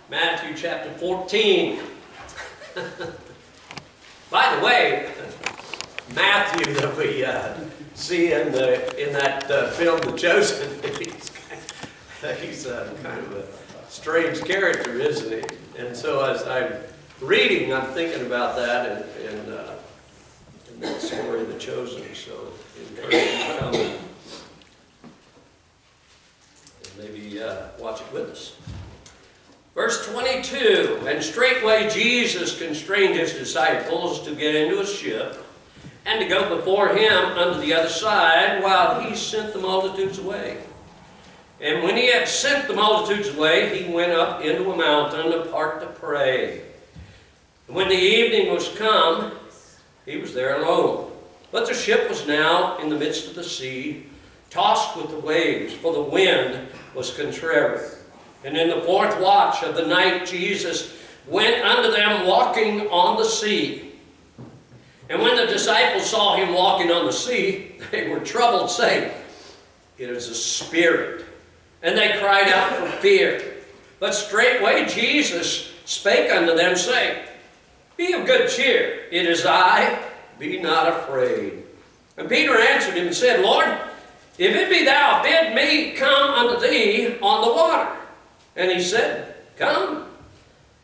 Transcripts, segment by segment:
Matthew chapter 14. By the way, Matthew that we see in that film, The Chosen, he's kind of a strange character, isn't he? And so as I'm reading, I'm thinking about that in that story of The Chosen. So encourage you to come and maybe watch it with us. Verse 22, and straightway Jesus constrained his disciples to get into a ship and to go before him unto the other side while he sent the multitudes away. And when he had sent the multitudes away, he went up into a mountain apart to pray. And when the evening was come, he was there alone. But the ship was now in the midst of the sea, tossed with the waves, for the wind was contrary. And in the fourth watch of the night, Jesus went unto them walking on the sea. And when the disciples saw him walking on the sea, they were troubled, saying, It is a spirit. And they cried out for fear. But straightway Jesus spake unto them, saying, Be of good cheer, it is I, be not afraid. And Peter answered him and said, Lord, if it be thou, bid me come unto thee on the water. And he said, Come.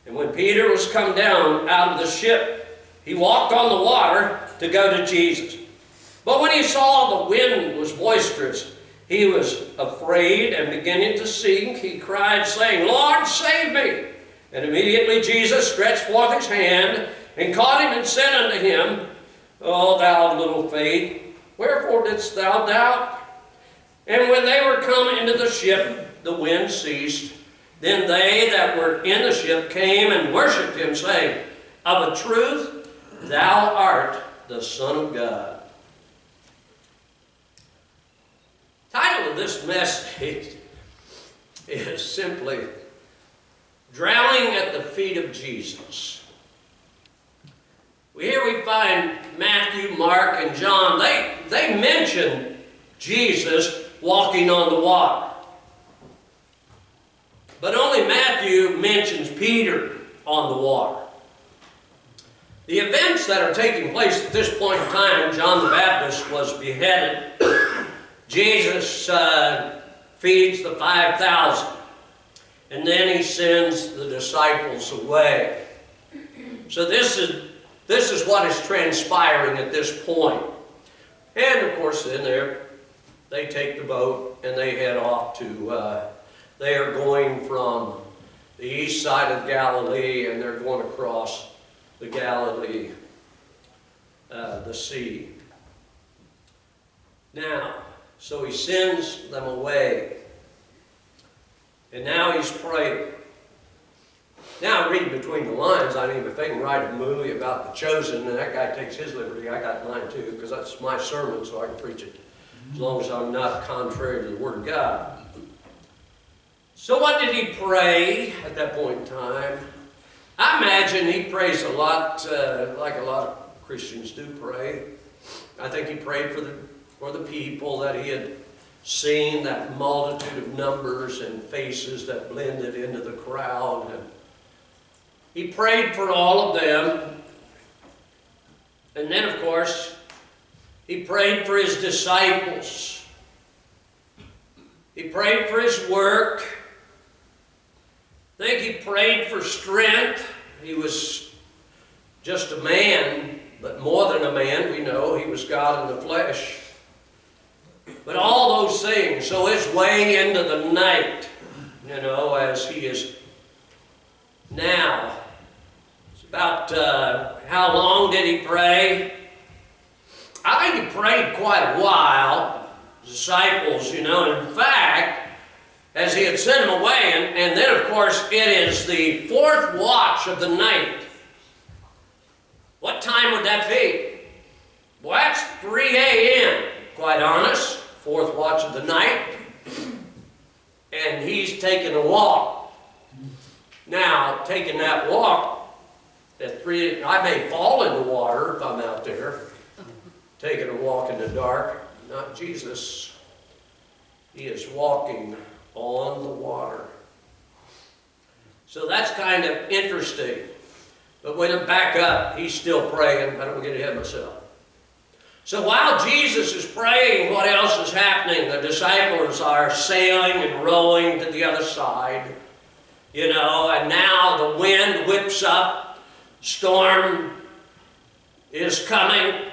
And when Peter was come down out of the ship, he walked on the water to go to Jesus. But when he saw the wind was boisterous, he was afraid, and beginning to sink, he cried, saying, Lord, save me. And immediately Jesus stretched forth his hand, and caught him, and said unto him, O thou of little faith, wherefore didst thou doubt? And when they were come into the ship, the wind ceased. Then they that were in the ship came and worshipped him, saying, Of a truth, thou art the Son of God. The title of this message is simply, Drowning at the Feet of Jesus. Here we find Matthew, Mark, and John. They mention Jesus walking on the water. But only Matthew mentions Peter on the water. The events that are taking place at this point in time, John the Baptist was beheaded. Jesus feeds the 5,000. And then he sends the disciples away. So this is what is transpiring at this point. And of course then they take the boat and they head off to... They are going from the east side of Galilee, and they're going across the Galilee, the sea. Now, so he sends them away. And now he's praying. Now, I'm reading between the lines. I mean, if they can write a movie about The Chosen, and that guy takes his liberty, I got mine too, because that's my sermon, so I can preach it, as long as I'm not contrary to the Word of God. So what did he pray at that point in time? I imagine he prays a lot, like a lot of Christians do pray. I think he prayed for the people that he had seen, that multitude of numbers and faces that blended into the crowd. And he prayed for all of them. And then, of course, he prayed for his disciples. He prayed for his work. I think he prayed for strength. He was just a man, but more than a man, we know. He was God in the flesh. But all those things, so his way into the night, as he is now. It's about, how long did he pray? I think he prayed quite a while. Disciples, and in fact, as he had sent them away, and then, of course, it is the fourth watch of the night. What time would that be? Well, that's 3 a.m., quite honest. Fourth watch of the night. And he's taking a walk. Now, taking that walk, at 3, I may fall in the water if I'm out there. Taking a walk in the dark. Not Jesus. He is walking on the water. So that's kind of interesting. But when I back up, he's still praying. I don't get ahead of myself. So while Jesus is praying, what else is happening? The disciples are sailing and rowing to the other side. You know, and now the wind whips up. Storm is coming.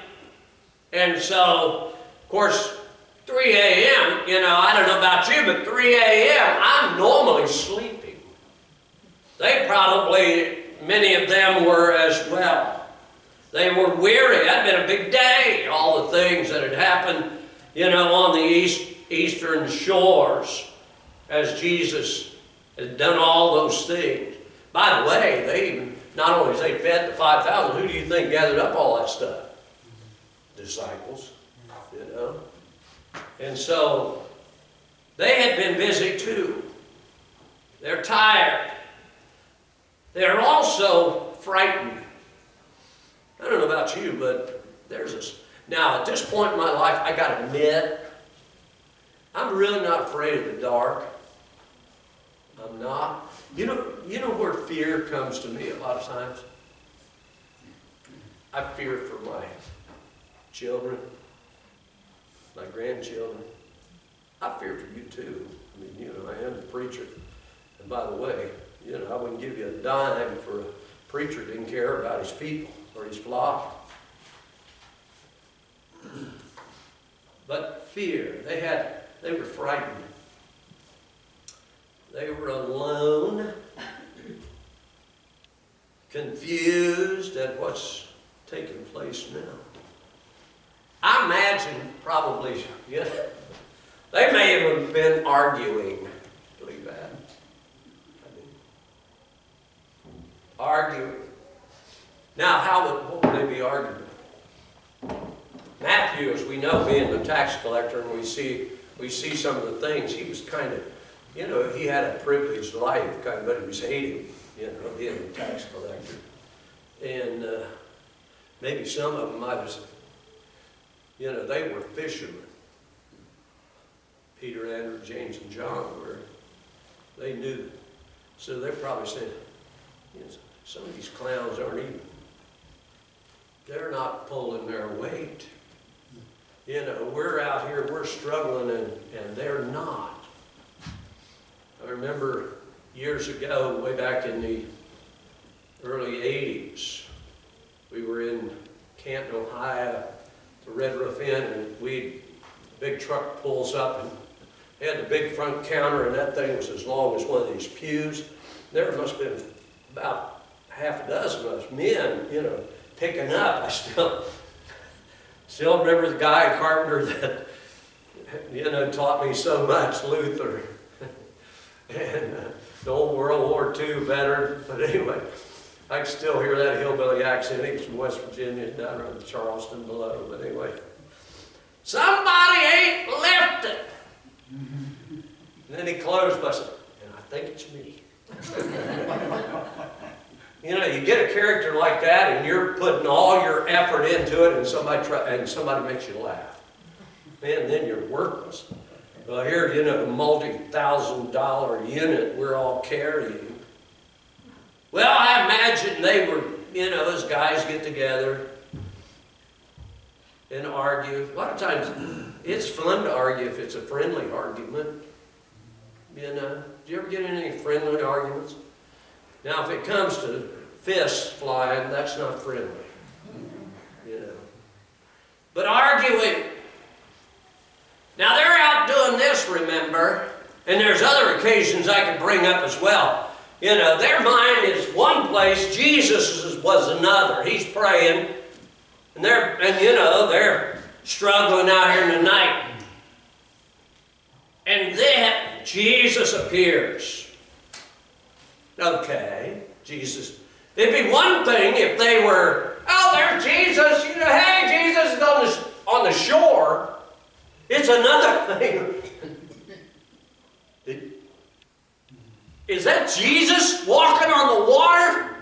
And so, of course, 3 a.m., you know, I don't know about you, but 3 a.m., I'm normally sleeping. They probably, many of them were as well. They were weary. It had been a big day, all the things that had happened, you know, on the eastern shores as Jesus had done all those things. By the way, they even, not only they fed the 5,000, who do you think gathered up all that stuff? Disciples, you know. And so they had been busy too. They're tired. They're also frightened. I don't know about you, but there's this. Now, at this point in my life, I got to admit, I'm really not afraid of the dark. I'm not. You know where fear comes to me a lot of times? I fear for my children, my grandchildren. I fear for you too. I mean, you know, I am a preacher. And by the way, you know, I wouldn't give you a dime for a preacher who didn't care about his people or his flock. But fear, they were frightened. They were alone, confused at what's taking place now. I imagine probably, yeah, they may have been arguing. Believe that. I mean, arguing. Now, what would they be arguing? Matthew, as we know, being the tax collector, and we see some of the things, he was kind of, you know, he had a privileged life, kind of, but he was hating, you know, being a tax collector. And maybe some of them might have, you know, they were fishermen. Peter, Andrew, James, and John were, they knew. So they probably said, you know, some of these clowns aren't even, they're not pulling their weight. You know, we're out here, we're struggling, and they're not. I remember years ago, way back in the early 80s, we were in Canton, Ohio, the Red Roof Inn, and big truck pulls up, and they had the big front counter, and that thing was as long as one of these pews. There must have been about half a dozen of us men, you know, picking up. I still remember the guy, carpenter, that, you know, taught me so much, Luther, and the old World War II veteran. But anyway, I can still hear that hillbilly accent. He was from West Virginia, down around Charleston below. But anyway, somebody ain't left it. And then he closed by saying, and I think it's me. You know, you get a character like that, and you're putting all your effort into it, and somebody makes you laugh. Man, then you're worthless. Well, here, you know, multi-$1,000 unit we're all carrying. Well, I imagine they were, you know, as guys get together and argue. A lot of times, it's fun to argue if it's a friendly argument. You know, do you ever get in any friendly arguments? Now, if it comes to fists flying, that's not friendly. You know. But arguing. Now, they're out doing this, remember, and there's other occasions I could bring up as well. You know, their mind is one place, Jesus was another. He's praying, and they're struggling out here in the night. And then Jesus appears. Okay, Jesus. It'd be one thing if they were, oh, there's Jesus, you know, hey, Jesus is on the shore. It's another thing. Is that Jesus walking on the water?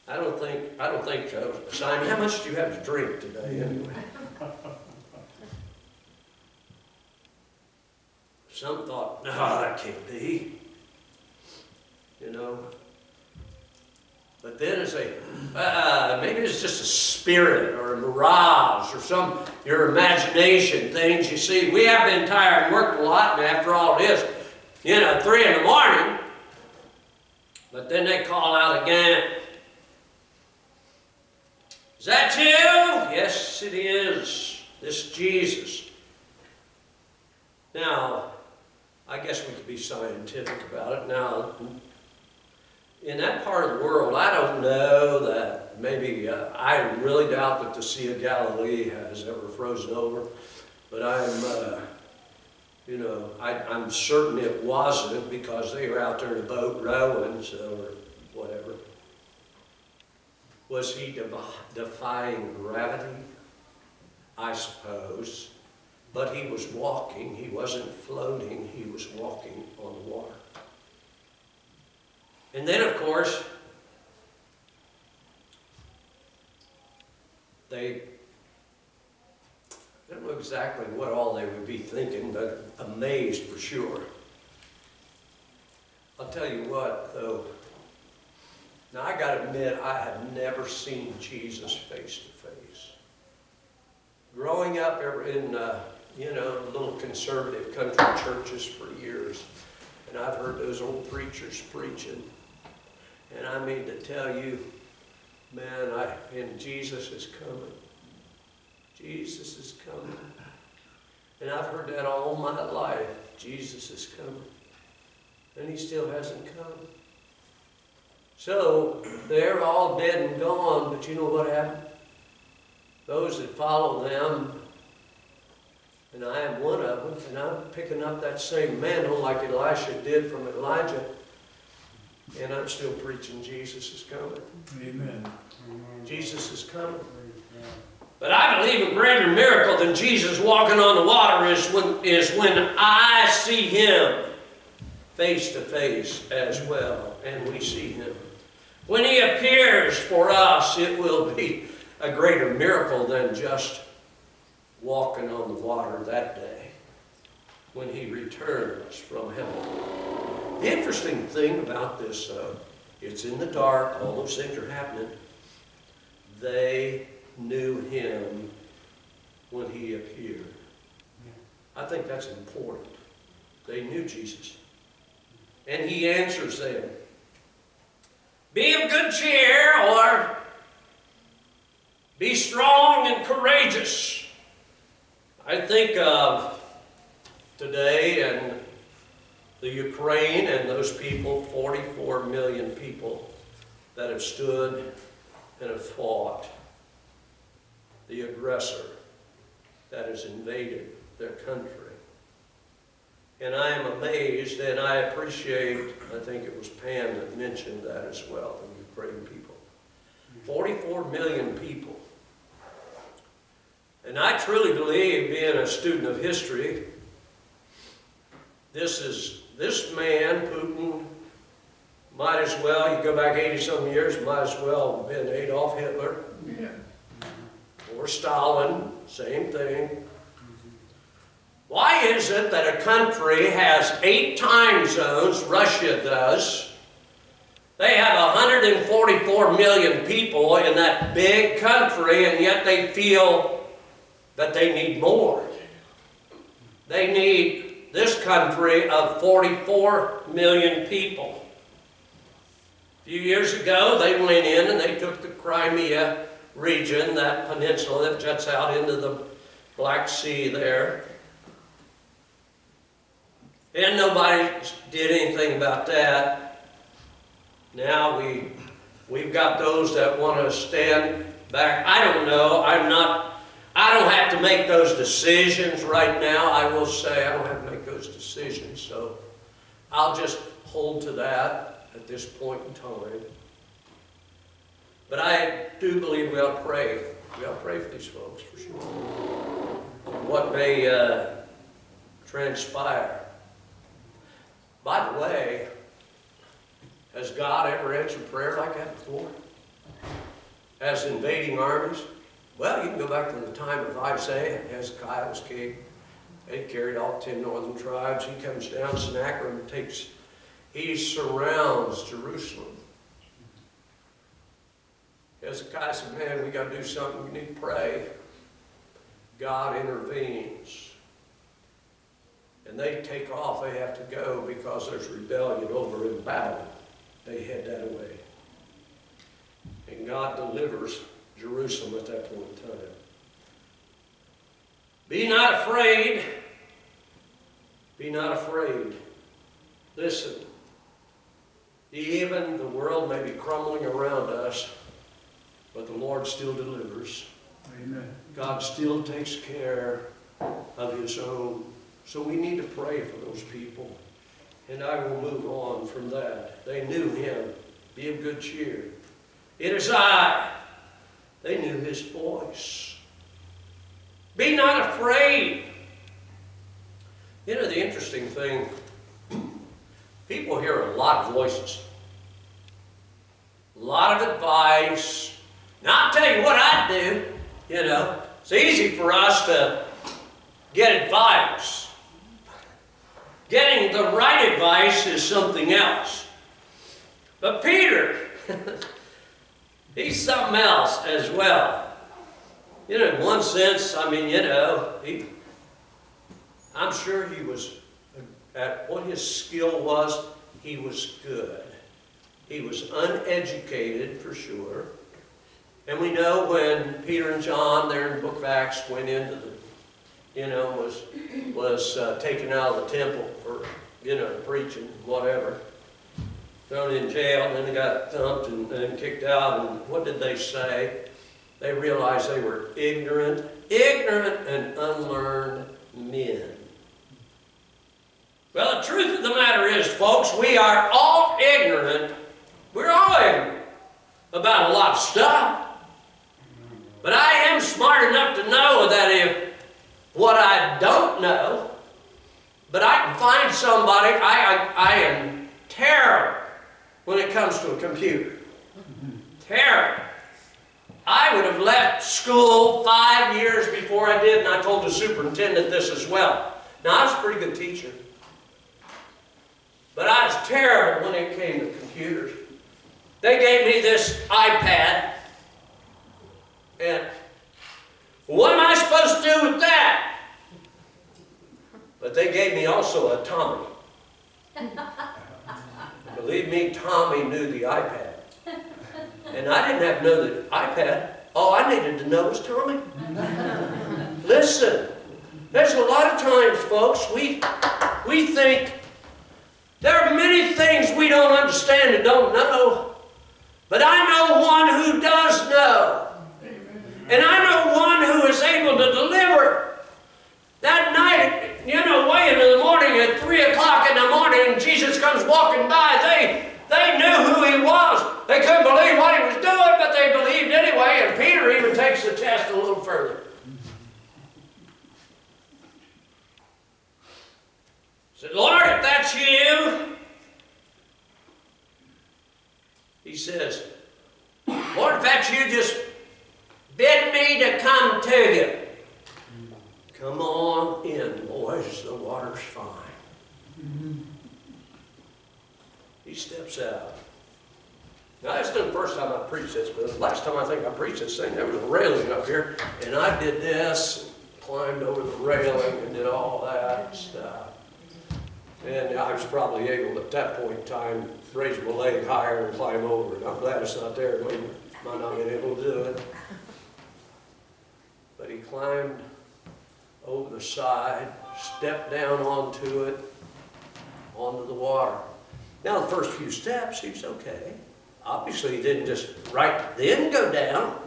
I don't think so. Simon, how much do you have to drink today anyway? some thought, no, that can't be. You know. But then it's maybe it's just a spirit or a mirage or your imagination, things you see. We have been tired and worked a lot, and after all this, 3 in the morning, but then they call out again. Is that you? Yes, it is. This Jesus. Now, I guess we could be scientific about it. Now, in that part of the world, I don't know that maybe, I really doubt that the Sea of Galilee has ever frozen over, but I'm certain it wasn't because they were out there in a boat rowing, or whatever. Was he defying gravity? I suppose. But he was walking. He wasn't floating. He was walking on the water. And then, of course, I don't know exactly what all they would be thinking, but amazed for sure. I'll tell you what, though. Now, I got to admit, I have never seen Jesus face to face. Growing up in, little conservative country churches for years, and I've heard those old preachers preaching. And I mean to tell you, man, and Jesus is coming. Jesus is coming. And I've heard that all my life. Jesus is coming. And he still hasn't come. So, they're all dead and gone, but you know what happened? Those that follow them, and I am one of them, and I'm picking up that same mantle like Elisha did from Elijah. And I'm still preaching Jesus is coming. Amen. Jesus is coming. But I believe a greater miracle than Jesus walking on the water is when I see him face to face as well, and we see him. When he appears for us, it will be a greater miracle than just walking on the water that day when he returns from heaven. The interesting thing about this, it's in the dark, all those things are happening. They knew him when he appeared. I think that's important. They knew Jesus. And he answers them. Be of good cheer, or be strong and courageous. I think of today and the Ukraine and those people, 44 million people that have stood and have fought the aggressor that has invaded their country. And I am amazed, and I appreciate, I think it was Pam that mentioned that as well, the Ukraine people. 44 million people. And I truly believe, being a student of history, this man, Putin, might as well, you go back 80-some years, might as well have been Adolf Hitler. Yeah. Or Stalin, same thing. Why is it that a country has 8 time zones, Russia does? They have 144 million people in that big country, and yet they feel that they need more. They need this country of 44 million people. A few years ago, they went in and they took the Crimea region, that peninsula that juts out into the Black Sea there. And nobody did anything about that. Now we've got those that want to stand back. I don't know. I don't have to make those decisions right now. I will say I don't have to make those decisions. So I'll just hold to that at this point in time. But I do believe we ought to pray. We ought to pray for these folks, for sure. What may transpire. By the way, has God ever answered prayer like that before? As invading armies? Well, you can go back to the time of Isaiah and Hezekiah was king. They carried all 10 northern tribes. He comes down Sennacherib and he surrounds Jerusalem. Hezekiah said, man, we got to do something. We need to pray. God intervenes. And they take off. They have to go because there's rebellion over in Babylon. They head that away. And God delivers Jerusalem at that point in time. Be not afraid. Be not afraid. Listen. Even the world may be crumbling around us, but the Lord still delivers. Amen. God still takes care of His own. So we need to pray for those people. And I will move on from that. They knew Him. Be of good cheer. It is I. They knew His voice. Be not afraid. You know, the interesting thing, people hear a lot of voices. A lot of advice. Now, I'll tell you what I'd do. You know, it's easy for us to get advice. Getting the right advice is something else. But Peter, he's something else as well. You know, in one sense, I mean, you know, I'm sure he was, at what his skill was, he was good. He was uneducated, for sure. And we know when Peter and John, there in the book of Acts, went into the, you know, was taken out of the temple for, you know, preaching, whatever. Thrown in jail, and then they got thumped and then kicked out. And what did they say? They realized they were ignorant and unlearned men. Well, the truth of the matter is, folks, we are all ignorant. We're all ignorant about a lot of stuff. But I am smart enough to know that if what I don't know, but I can find somebody, I am terrible when it comes to a computer. Terrible. I would have left school 5 years before I did, and I told the superintendent this as well. Now, I was a pretty good teacher, but I was terrible when it came to computers. They gave me this iPad, and what am I supposed to do with that? But they gave me also a Tommy. Believe me, Tommy knew the iPad. And I didn't have to know the iPad. All I needed to know was Tommy. Listen, there's a lot of times, folks, we think there are many things we don't understand and don't know. But I know one who does know. And I know one who is able to deliver. That night, you know, way into the morning at 3 o'clock in the morning, Jesus comes walking by. They knew who He was. They couldn't believe what He was doing, but they believed anyway. And Peter even takes the test a little further. He said, Lord, if that's you, he says, Lord, if that's you, just bid me to come to you. Come on in, boys. The water's fine. He steps out. Now, that's not the first time I preached this, but the last time I think I preached this thing, there was a railing up here, and I did this, climbed over the railing, and did all that stuff. And I was probably able, at that point in time, raise my leg higher and climb over it. I'm glad it's not there. I might not have been able to do it. But he climbed over the side, stepped down onto it, onto the water. Now, the first few steps, he was okay. Obviously, he didn't just right then go down.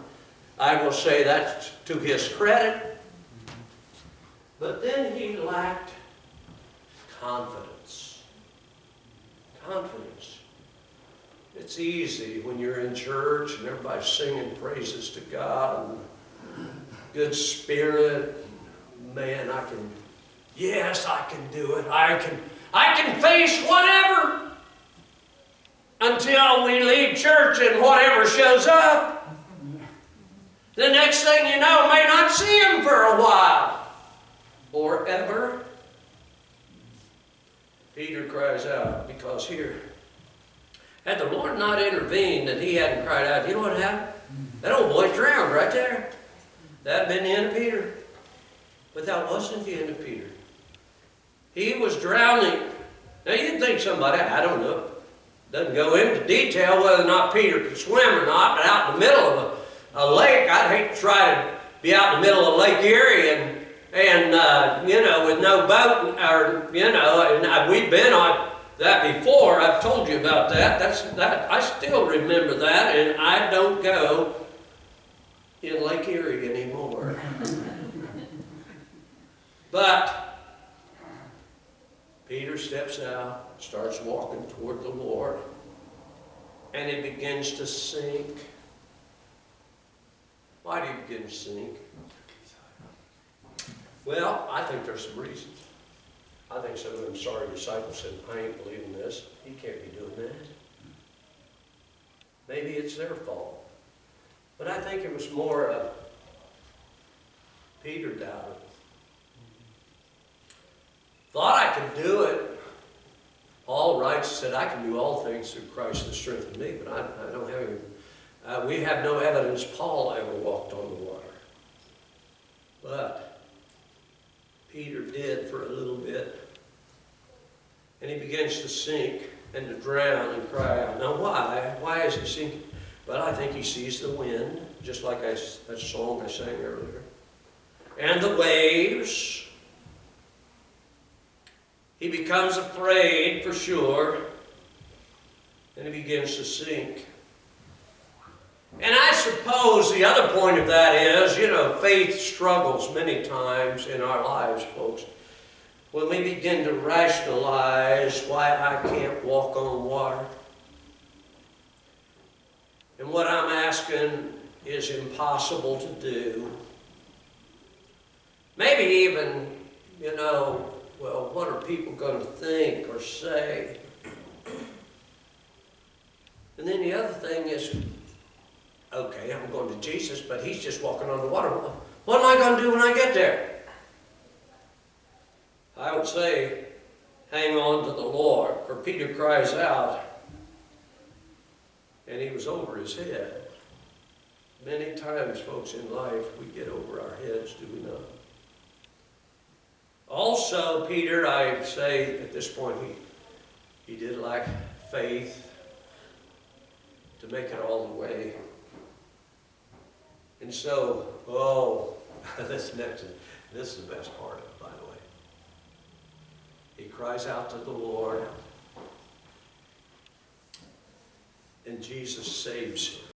I will say that's to his credit. But then he lacked confidence. Confidence. It's easy when you're in church and everybody's singing praises to God and good spirit. Man, I can do it. I can face whatever until we leave church and whatever shows up. The next thing you know, may not see him for a while. forever? Peter cries out, because here, had the Lord not intervened and he hadn't cried out, you know what happened? That old boy drowned right there. That had been the end of Peter. But that wasn't the end of Peter. He was drowning. Now you'd think somebody, I don't know, doesn't go into detail whether or not Peter could swim or not, but out in the middle of a lake, I'd hate to try to be out in the middle of Lake Erie and you know, with no boat, or, you know, and we've been on that before. I've told you about that. I still remember that, and I don't go in Lake Erie anymore. But Peter steps out, starts walking toward the Lord, and he begins to sink. Why do you begin to sink? Well, I think there's some reasons. I think some of them sorry disciples said, I ain't believing this. He can't be doing that. Maybe it's their fault. But I think it was more of Peter doubted. Thought I could do it. Paul writes, said, I can do all things through Christ that strengthens me, but I don't have any. We have no evidence Paul ever walked on the water. But Peter did for a little bit. And he begins to sink and to drown and cry out. Now why? Why is he sinking? Well, I think he sees the wind, just like that song I sang earlier. And the waves. He becomes afraid for sure. And he begins to sink. And I suppose the other point of that is, you know, faith struggles many times in our lives, folks. When we begin to rationalize why I can't walk on water. And what I'm asking is impossible to do. Maybe even, you know, well, what are people going to think or say? And then the other thing is, okay, I'm going to Jesus, but he's just walking on the water. What am I going to do when I get there? I would say, hang on to the Lord, for Peter cries out, and he was over his head. Many times, folks, in life, we get over our heads, do we not? Also, Peter, I say at this point, he did lack faith to make it all the way. And so, this is the best part of it, by the way. He cries out to the Lord, and Jesus saves him.